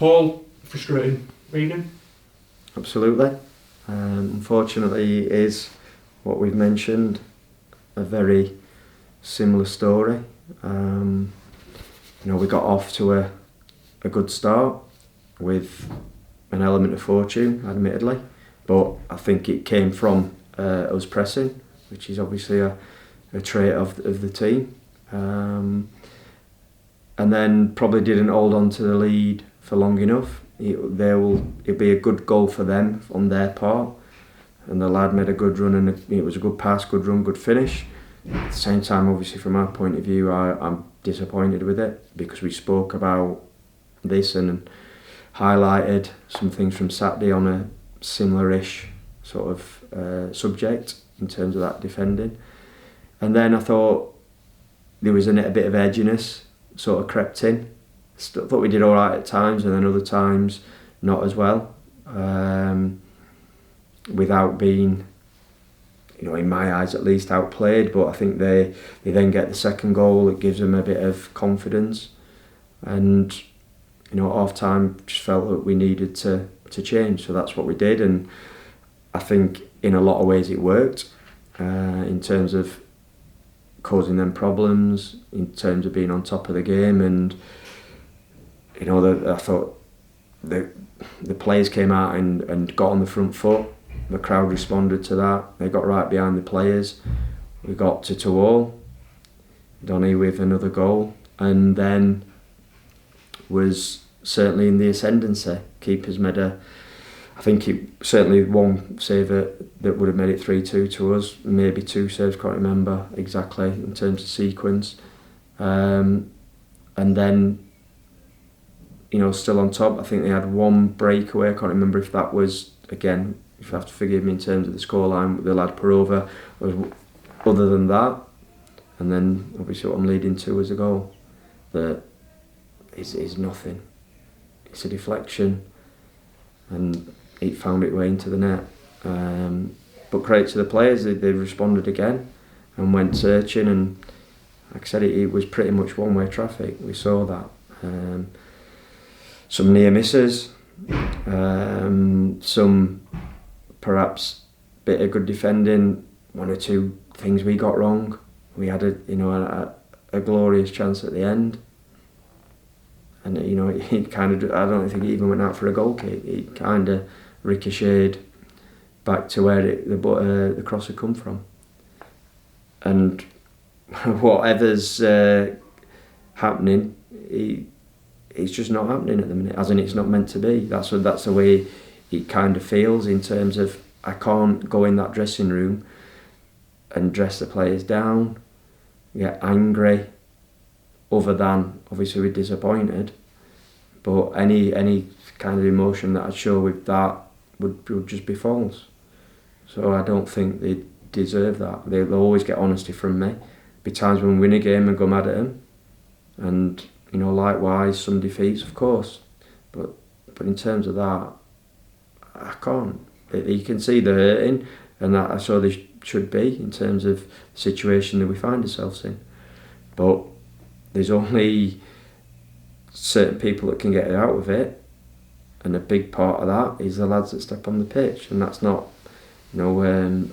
Paul, frustrating reading? Absolutely. Unfortunately, it is what we've mentioned, a very similar story. We got off to a good start with an element of fortune, admittedly, but I think it came from us pressing, which is obviously a trait of the team. And then probably didn't hold on to the lead for long enough. It'll be a good goal for them on their part, and the lad made a good run, and it was a good pass, good run, good finish. At the same time, obviously from our point of view, I'm disappointed with it, because we spoke about this and highlighted some things from Saturday on a similar-ish sort of subject in terms of that defending. And then I thought there was a bit of edginess sort of crept in. Thought we did all right at times, and then other times not as well, without being, in my eyes at least, outplayed. But I think they then get the second goal. It gives them a bit of confidence, and at half time just felt that we needed to change. So that's what we did, and I think in a lot of ways it worked, in terms of causing them problems, in terms of being on top of the game. And I thought the players came out and got on the front foot. The crowd responded to that. They got right behind the players. We got to 2-2. Donny with another goal, and then was certainly in the ascendancy. Keepers made I think it certainly one save that would have made it 3-2 to us. Maybe two saves, can't remember exactly in terms of sequence. And then, still on top. I think they had one breakaway. I can't remember if that was, again, if you have to forgive me in terms of the scoreline, the lad Perova. Other than that, and then obviously what I'm leading to is a goal that is nothing. It's a deflection, and it found its way into the net. But credit to the players, they responded again and went searching, and like I said, it was pretty much one-way traffic. We saw that. Some near misses, some perhaps bit of good defending, one or two things we got wrong. We had a glorious chance at the end, and it kind of, I don't think it even went out for a goal kick. It kind of ricocheted back to where the cross had come from. And whatever's happening, it's just not happening at the minute, as in it's not meant to be. That's the way it kind of feels, in terms of I can't go in that dressing room and dress the players down, get angry, other than obviously we're disappointed. But any kind of emotion that I'd show with that would just be false. So I don't think they deserve that. They'll always get honesty from me. Be times when we win a game and go mad at them, and likewise some defeats, of course. But in terms of that, I can't. You can see they're hurting, and that's how they should be in terms of the situation that we find ourselves in. But there's only certain people that can get out of it, and a big part of that is the lads that step on the pitch, and that's not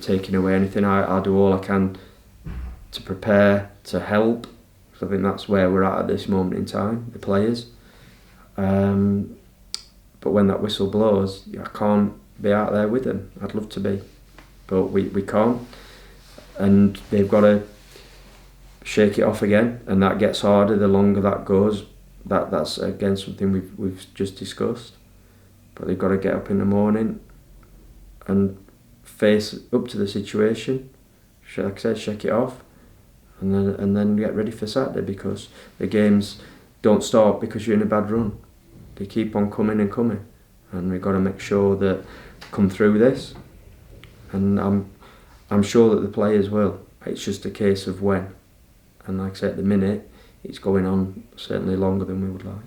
taking away anything. I'll do all I can to prepare, to help. So I think that's where we're at this moment in time, the players. But when that whistle blows, I can't be out there with them. I'd love to be, but we can't. And they've got to shake it off again, and that gets harder the longer that goes. That's again something we've just discussed. But they've got to get up in the morning and face up to the situation. Like I said, shake it off, and then get ready for Saturday, because the games don't stop because you're in a bad run. They keep on coming and coming, and we've got to make sure that come through this. And I'm sure that the players will. It's just a case of when. And like I said, at the minute, it's going on certainly longer than we would like.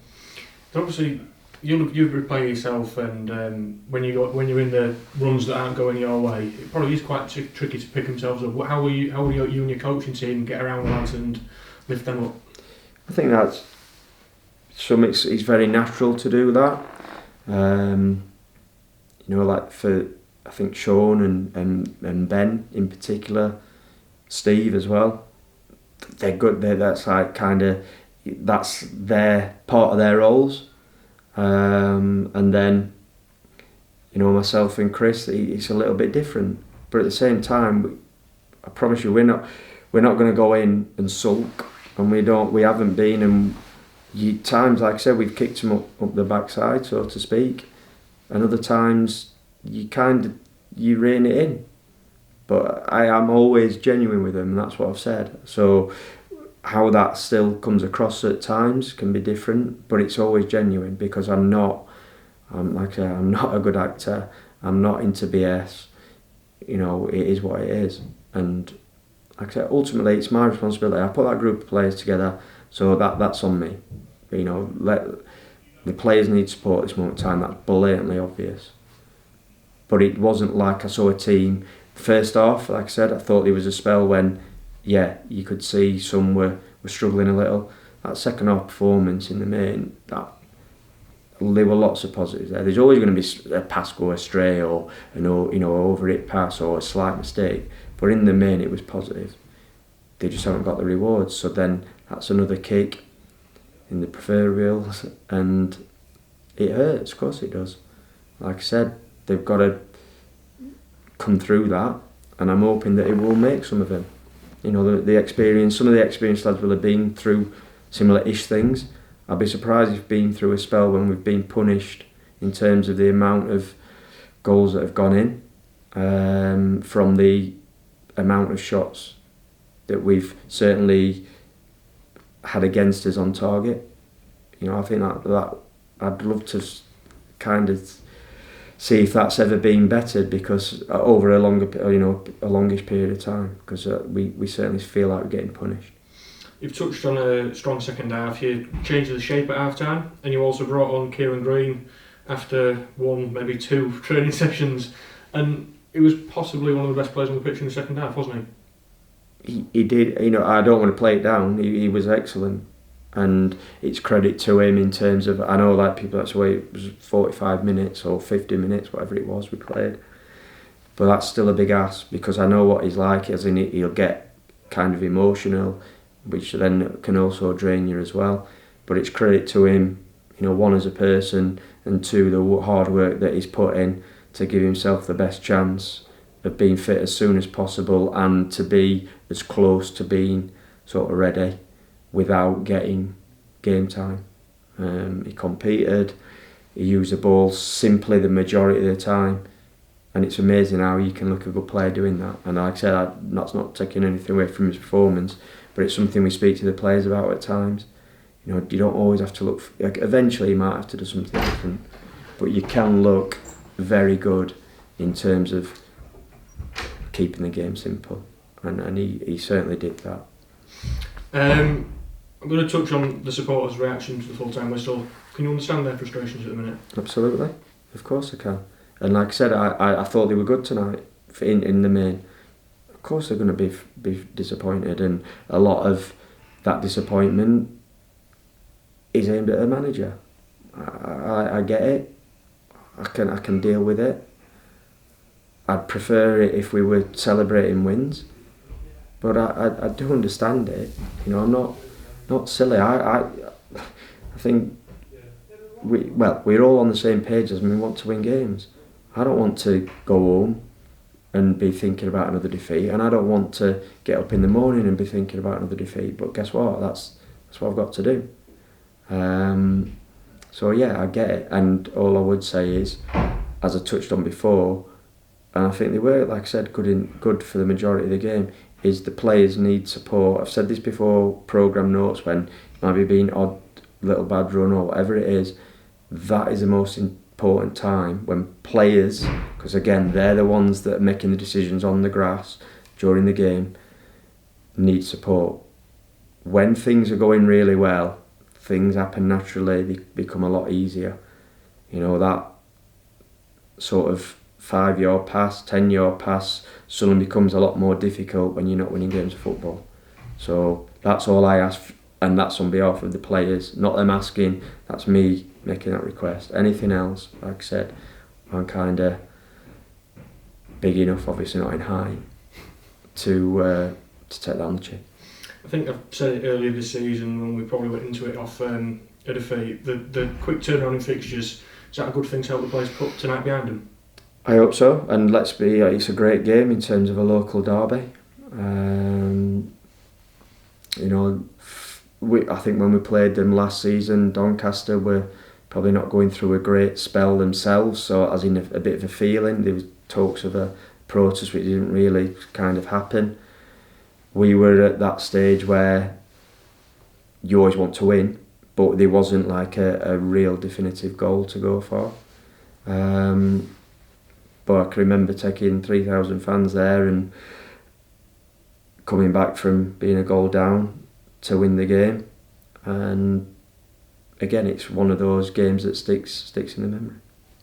Obviously, you replay yourself, and when you're in the runs that aren't going your way, it probably is quite tricky to pick themselves up. How will you and your coaching team get around the lads and lift them up? I think that's it's very natural to do that. Like for I think Sean and Ben in particular, Steve as well. They're good. That's their part of their roles. And then, myself and Chris, it's a little bit different. But at the same time, I promise you, we're not going to go in and sulk, and we haven't been. And times, like I said, we've kicked them up the backside, so to speak, and other times you rein it in. But I am always genuine with them, and that's what I've said. So how that still comes across at times can be different, but it's always genuine, because I'm not a good actor. I'm not into BS. It is what it is. And like I said, ultimately it's my responsibility. I put that group of players together, so that's on me. The players need support at this moment in time. That's blatantly obvious. But it wasn't like I saw a team. First off, like I said, I thought there was a spell when, you could see some were struggling a little. That second half performance in the main, there were lots of positives there. There's always going to be a pass go astray or over it pass or a slight mistake. But in the main, it was positive. They just haven't got the rewards. So then that's another kick in the proverbials, and it hurts. Of course, it does. Like I said, they've got to come through that, and I'm hoping that it will make some of them. The experience. Some of the experienced lads will have been through similar-ish things. I'd be surprised if we've been through a spell when we've been punished in terms of the amount of goals that have gone in, from the amount of shots that we've certainly had against us on target. I think that I'd love to kind of see if that's ever been bettered, because over a longish period of time, because we certainly feel like we're getting punished. You've touched on a strong second half. You changed the shape at half time, and you also brought on Kieran Green after one, maybe two training sessions, and he was possibly one of the best players on the pitch in the second half, wasn't he? He did. I don't want to play it down. He was excellent. And it's credit to him in terms of, I know like people, that's the way it was 45 minutes or 50 minutes, whatever it was we played. But that's still a big ask, because I know what he's like, as in he'll get kind of emotional, which then can also drain you as well. But it's credit to him, one as a person, and two, the hard work that he's put in to give himself the best chance of being fit as soon as possible, and to be as close to being sort of ready without getting game time. He competed, he used the ball simply the majority of the time, and it's amazing how you can look a good player doing that. And like I said, that's not taking anything away from his performance, but it's something we speak to the players about at times. You don't always have to look, eventually you might have to do something different, but you can look very good in terms of keeping the game simple, and he certainly did that. I'm going to touch on the supporters' reaction to the full-time whistle. Can you understand their frustrations at the minute? Absolutely, of course I can. And like I said, I thought they were good tonight in the main. Of course they're going to be disappointed, and a lot of that disappointment is aimed at the manager. I get it. I can deal with it. I'd prefer it if we were celebrating wins, but I do understand it. I'm not silly. I think we're all on the same page as we want to win games. I don't want to go home and be thinking about another defeat, and I don't want to get up in the morning and be thinking about another defeat. But guess what? That's what I've got to do. So I get it, and all I would say is, as I touched on before, and I think they were, like I said, good for the majority of the game, is the players need support. I've said this before, programme notes, when it might be being odd, little bad run or whatever it is, that is the most important time when players, because again, they're the ones that are making the decisions on the grass during the game, need support. When things are going really well, things happen naturally, they become a lot easier. That sort of 5-yard pass, 10-yard pass suddenly becomes a lot more difficult when you're not winning games of football. So that's all I ask and that's on behalf of the players, not them asking. That's me making that request. Anything else, like I said, I'm kind of big enough, obviously not in height, to take that on the chin. I think I've said it earlier this season when we probably went into it off a defeat. The quick turnaround in fixtures, is that a good thing to help the players put tonight behind them? I hope so, and it's a great game in terms of a local derby. I think when we played them last season, Doncaster were probably not going through a great spell themselves, so as in a bit of a feeling, there was talks of a protest which didn't really kind of happen. We were at that stage where you always want to win, but there wasn't like a real definitive goal to go for. But I can remember taking 3,000 fans there and coming back from being a goal down to win the game. And again, it's one of those games that sticks in the memory.